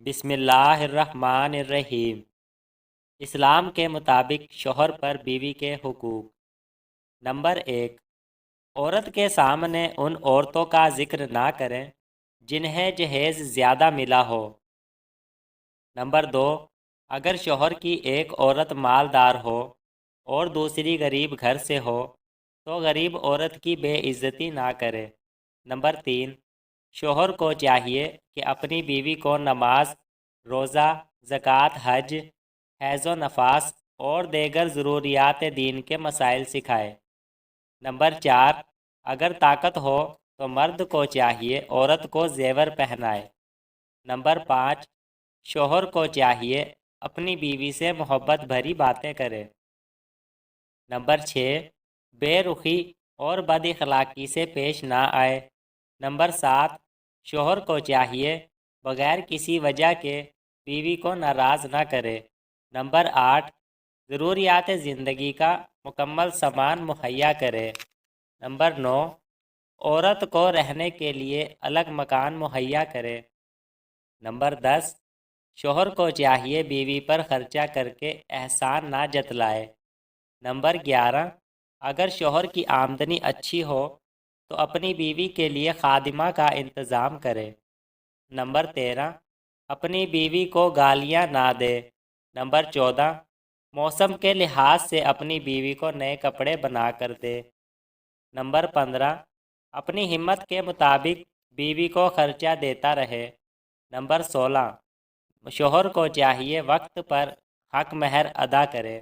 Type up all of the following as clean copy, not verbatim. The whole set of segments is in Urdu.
بسم اللہ الرحمن الرحیم۔ اسلام کے مطابق شوہر پر بیوی کے حقوق۔ نمبر 1، عورت کے سامنے ان عورتوں کا ذکر نہ کریں جنہیں جہیز زیادہ ملا ہو۔ نمبر 2، اگر شوہر کی ایک عورت مالدار ہو اور دوسری غریب گھر سے ہو تو غریب عورت کی بے عزتی نہ کرے۔ نمبر 3، شوہر کو چاہیے کہ اپنی بیوی کو نماز، روزہ، زکوٰۃ، حج، حیض و نفاس اور دیگر ضروریات دین کے مسائل سکھائے۔ نمبر 4، اگر طاقت ہو تو مرد کو چاہیے عورت کو زیور پہنائے۔ نمبر 5، شوہر کو چاہیے اپنی بیوی سے محبت بھری باتیں کرے۔ نمبر 6، بے رخی اور بد اخلاقی سے پیش نہ آئے۔ نمبر 7، شوہر کو چاہیے بغیر کسی وجہ کے بیوی کو ناراض نہ کرے۔ نمبر 8، ضروریات زندگی کا مکمل سامان مہیا کرے۔ نمبر 9، عورت کو رہنے کے لیے الگ مکان مہیا کرے۔ نمبر 10، شوہر کو چاہیے بیوی پر خرچہ کر کے احسان نہ جتلائے۔ نمبر 11، اگر شوہر کی آمدنی اچھی ہو تو اپنی بیوی کے لیے خادمہ کا انتظام کرے۔ نمبر 13، اپنی بیوی کو گالیاں نہ دے۔ نمبر 14، موسم کے لحاظ سے اپنی بیوی کو نئے کپڑے بنا کر دے۔ نمبر 15، اپنی ہمت کے مطابق بیوی کو خرچہ دیتا رہے۔ نمبر 16، شوہر کو چاہیے وقت پر حق مہر ادا کرے۔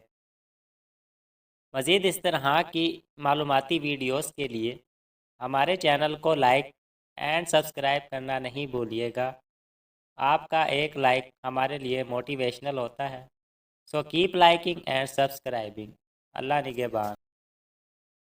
مزید اس طرح کی معلوماتی ویڈیوز کے لیے ہمارے چینل کو لائک اینڈ سبسکرائب کرنا نہیں بھولیے گا۔ آپ کا ایک لائک ہمارے لیے موٹیویشنل ہوتا ہے۔ So keep liking and subscribing. اللہ نگہبان۔